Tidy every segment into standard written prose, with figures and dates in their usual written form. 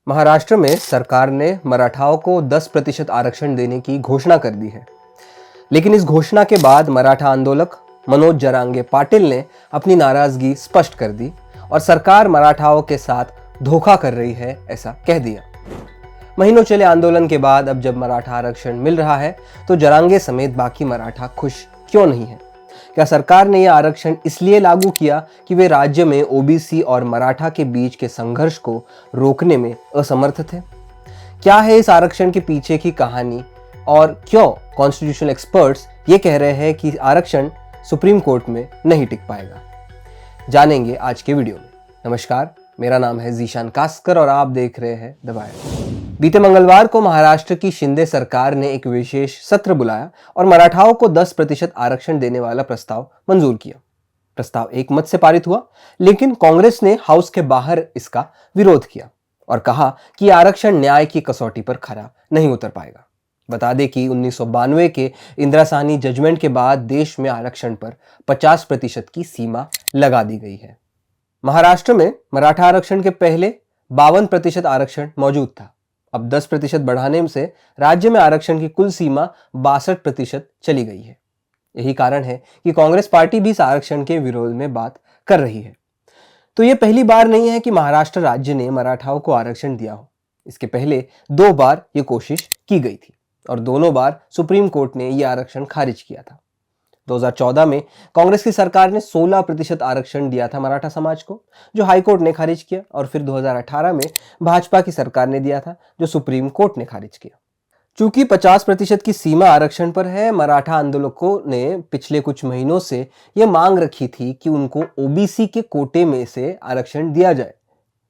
महाराष्ट्र में सरकार ने मराठाओं को 10% आरक्षण देने की घोषणा कर दी है। लेकिन इस घोषणा के बाद मराठा आंदोलक मनोज जरांगे पाटिल ने अपनी नाराजगी स्पष्ट कर दी और सरकार मराठाओं के साथ धोखा कर रही है ऐसा कह दिया। महीनों चले आंदोलन के बाद अब जब मराठा आरक्षण मिल रहा है तो जरांगे समेत बाकी मराठा खुश क्यों नहीं है? क्या सरकार ने यह आरक्षण इसलिए लागू किया कि वे राज्य में ओबीसी और मराठा के बीच के संघर्ष को रोकने में असमर्थ थे? क्या है इस आरक्षण के पीछे की कहानी और क्यों कॉन्स्टिट्यूशनल एक्सपर्ट्स ये कह रहे हैं कि आरक्षण सुप्रीम कोर्ट में नहीं टिक पाएगा? जानेंगे आज के वीडियो में। नमस्कार, मेरा नाम है जीशान कास्कर और आप देख रहे हैं द वायर। बीते मंगलवार को महाराष्ट्र की शिंदे सरकार ने एक विशेष सत्र बुलाया और मराठाओं को 10% आरक्षण देने वाला प्रस्ताव मंजूर किया। प्रस्ताव एक मत से पारित हुआ, लेकिन कांग्रेस ने हाउस के बाहर इसका विरोध किया और कहा कि आरक्षण न्याय की कसौटी पर खरा नहीं उतर पाएगा। बता दें कि 1992 के इंदिरा साहनी जजमेंट के बाद देश में आरक्षण पर 50% की सीमा लगा दी गई है। महाराष्ट्र में मराठा आरक्षण के पहले 52% आरक्षण मौजूद था। अब 10% बढ़ाने से राज्य में आरक्षण की कुल सीमा 62% चली गई है। यही कारण है कि कांग्रेस पार्टी भी इस आरक्षण के विरोध में बात कर रही है। तो यह पहली बार नहीं है कि महाराष्ट्र राज्य ने मराठाओं को आरक्षण दिया हो। इसके पहले 2 बार यह कोशिश की गई थी और दोनों बार सुप्रीम कोर्ट ने यह आरक्षण खारिज किया था। 2014 में कांग्रेस की सरकार ने 16% आरक्षण दिया था मराठा समाज को, जो हाईकोर्ट ने खारिज किया, और फिर 2018 में भाजपा की सरकार ने दिया था, जो सुप्रीम कोर्ट ने खारिज किया। चूंकि 50% की सीमा आरक्षण पर है, मराठा आंदोलकों ने पिछले कुछ महीनों से यह मांग रखी थी कि उनको ओबीसी के कोटे में से आरक्षण दिया जाए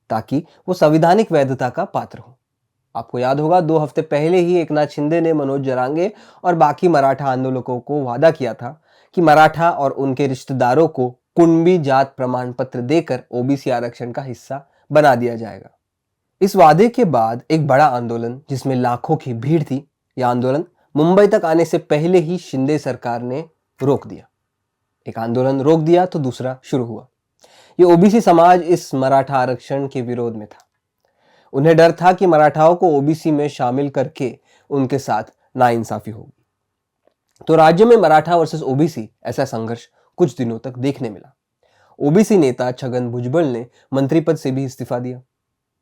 ताकि वो संवैधानिक वैधता का पात्र हो। आपको याद होगा, 2 हफ्ते पहले ही एकनाथ शिंदे ने मनोज जरांगे और बाकी मराठा आंदोलकों को वादा किया था कि मराठा और उनके रिश्तेदारों को कुणबी जात प्रमाण पत्र देकर ओबीसी आरक्षण का हिस्सा बना दिया जाएगा। इस वादे के बाद एक बड़ा आंदोलन जिसमें लाखों की भीड़ थी, यह आंदोलन मुंबई तक आने से पहले ही शिंदे सरकार ने रोक दिया। एक आंदोलन रोक दिया तो दूसरा शुरू हुआ। ये ओबीसी समाज इस मराठा आरक्षण के विरोध में था। उन्हें डर था कि मराठाओं को ओबीसी में शामिल करके उनके साथ नाइंसाफी होगी। तो राज्य में मराठा वर्सेस ओबीसी ऐसा संघर्ष कुछ दिनों तक देखने मिला। ओबीसी नेता छगन भुजबल ने मंत्री पद से भी इस्तीफा दिया।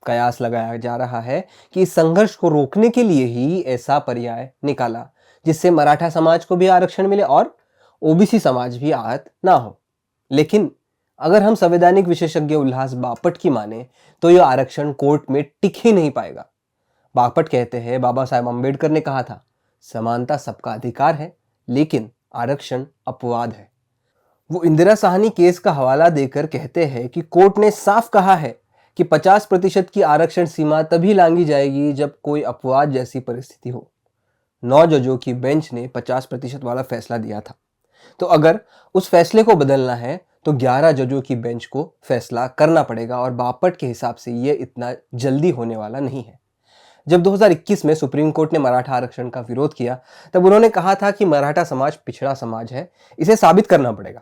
कयास लगाया जा रहा है कि इस संघर्ष को रोकने के लिए ही ऐसा पर्याय निकाला जिससे मराठा समाज को भी आरक्षण मिले और ओबीसी समाज भी आहत ना हो। लेकिन अगर हम संवैधानिक विशेषज्ञ उल्लास बापट की माने तो यह आरक्षण कोर्ट में टिक ही नहीं पाएगा। बापट कहते हैं, बाबा साहेब अम्बेडकर ने कहा था, समानता सबका अधिकार है, लेकिन आरक्षण अपवाद है। वो इंदिरा साहनी केस का हवाला देकर कहते हैं कि कोर्ट ने साफ कहा है कि 50% की आरक्षण सीमा तभी लांघी जाएगी जब कोई अपवाद जैसी परिस्थिति हो। 9 जजों की बेंच ने 50% वाला फैसला दिया था, तो अगर उस फैसले को बदलना है तो 11 जजों की बेंच को फैसला करना पड़ेगा और बापट के हिसाब से यह इतना जल्दी होने वाला नहीं है। जब 2021 में सुप्रीम कोर्ट ने मराठा आरक्षण का विरोध किया तब उन्होंने कहा था कि मराठा समाज पिछड़ा समाज है, इसे साबित करना पड़ेगा।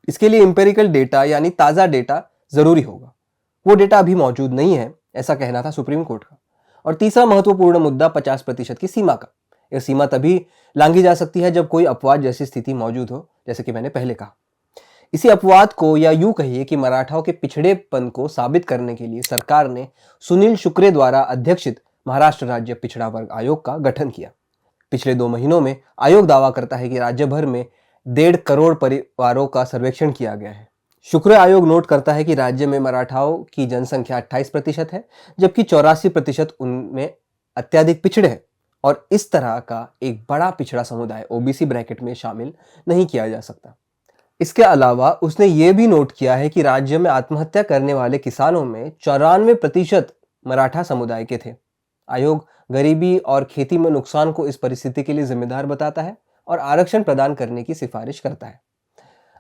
इसके लिए एम्पिरिकल डेटा यानी ताज़ा डेटा जरूरी होगा। वो डेटा अभी मौजूद नहीं है, ऐसा कहना था सुप्रीम कोर्ट का। और तीसरा महत्वपूर्ण मुद्दा 50% की सीमा का। यह सीमा तभी लांघी जा सकती है जब कोई अपवाद जैसी स्थिति मौजूद हो, जैसे कि मैंने पहले कहा। इसी अपवाद को, या यूं कहिए कि मराठाओं के पिछड़ेपन को साबित करने के लिए सरकार ने सुनील शुक्रे द्वारा अध्यक्षित महाराष्ट्र राज्य पिछड़ा वर्ग आयोग का गठन किया। पिछले 2 महीनों में आयोग दावा करता है कि राज्य भर में 1.5 करोड़ परिवारों का सर्वेक्षण किया गया है। शुक्रे आयोग नोट करता है कि राज्य में मराठाओं की जनसंख्या 28% है, जबकि 84% उनमें अत्यधिक पिछड़े हैं और इस तरह का एक बड़ा पिछड़ा समुदाय ओबीसी ब्रैकेट में शामिल नहीं किया जा सकता। इसके अलावा उसने ये भी नोट किया है कि राज्य में आत्महत्या करने वाले किसानों में 94% मराठा समुदाय के थे। आयोग गरीबी और खेती में नुकसान को इस परिस्थिति के लिए जिम्मेदार बताता है और आरक्षण प्रदान करने की सिफारिश करता है।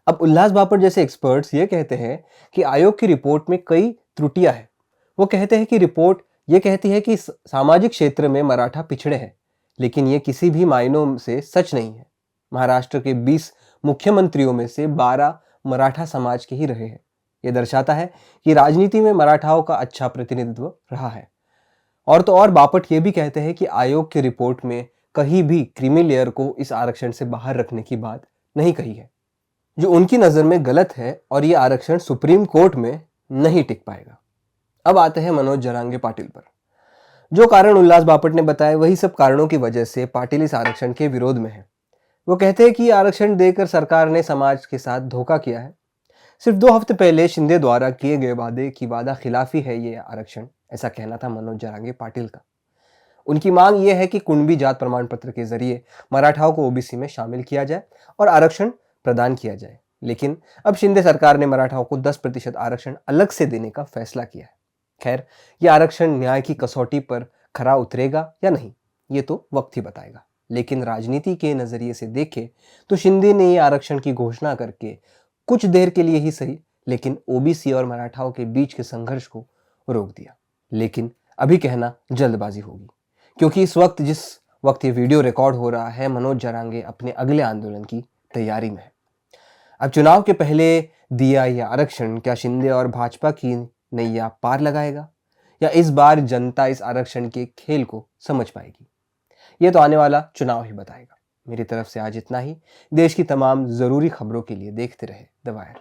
अब उल्लास बापट जैसे एक्सपर्ट्स ये कहते हैं कि आयोग की रिपोर्ट में कई त्रुटियां हैं। वो कहते हैं कि रिपोर्ट ये कहती है कि सामाजिक क्षेत्र में मराठा पिछड़े हैं, लेकिन ये किसी भी मायनों से सच नहीं है। महाराष्ट्र के 20 मुख्यमंत्रियों में से 12 मराठा समाज के ही रहे हैं। यह दर्शाता है कि राजनीति में मराठाओं का अच्छा प्रतिनिधित्व रहा है। और तो और बापट ये भी कहते हैं कि आयोग की रिपोर्ट में कहीं भी क्रीमी लेयर को इस आरक्षण से बाहर रखने की बात नहीं कही है, जो उनकी नज़र में गलत है और ये आरक्षण सुप्रीम कोर्ट में नहीं टिक पाएगा। अब आते हैं मनोज जरांगे पाटिल पर। जो कारण उल्लास बापट ने बताए वही सब कारणों की वजह से पाटिल इस आरक्षण के विरोध में है। वो कहते हैं कि ये आरक्षण देकर सरकार ने समाज के साथ धोखा किया है। सिर्फ 2 हफ्ते पहले शिंदे द्वारा किए गए वादे की वादा खिलाफी है ये आरक्षण, ऐसा कहना था मनोज जरांगे पाटिल का। उनकी मांग ये है कि कुणबी जात प्रमाण पत्र के जरिए मराठाओं को ओबीसी में शामिल किया जाए और आरक्षण प्रदान किया जाए। लेकिन अब शिंदे सरकार ने मराठाओं को 10% आरक्षण अलग से देने का फैसला किया है। खैर, यह आरक्षण न्याय की कसौटी पर खरा उतरेगा या नहीं, ये तो वक्त ही बताएगा। लेकिन राजनीति के नजरिए से देखें तो शिंदे ने ये आरक्षण की घोषणा करके कुछ देर के लिए ही सही, लेकिन ओबीसी और मराठाओं के बीच के संघर्ष को रोक दिया। लेकिन अभी कहना जल्दबाजी होगी, क्योंकि जिस वक्त ये वीडियो रिकॉर्ड हो रहा है, मनोज जरांगे अपने अगले आंदोलन की तैयारी में है। अब चुनाव के पहले दिया यह आरक्षण क्या शिंदे और भाजपा की नैया पार लगाएगा, या इस बार जनता इस आरक्षण के खेल को समझ पाएगी? ये तो आने वाला चुनाव ही बताएगा। मेरी तरफ से आज इतना ही। देश की तमाम जरूरी खबरों के लिए देखते रहे द वायर।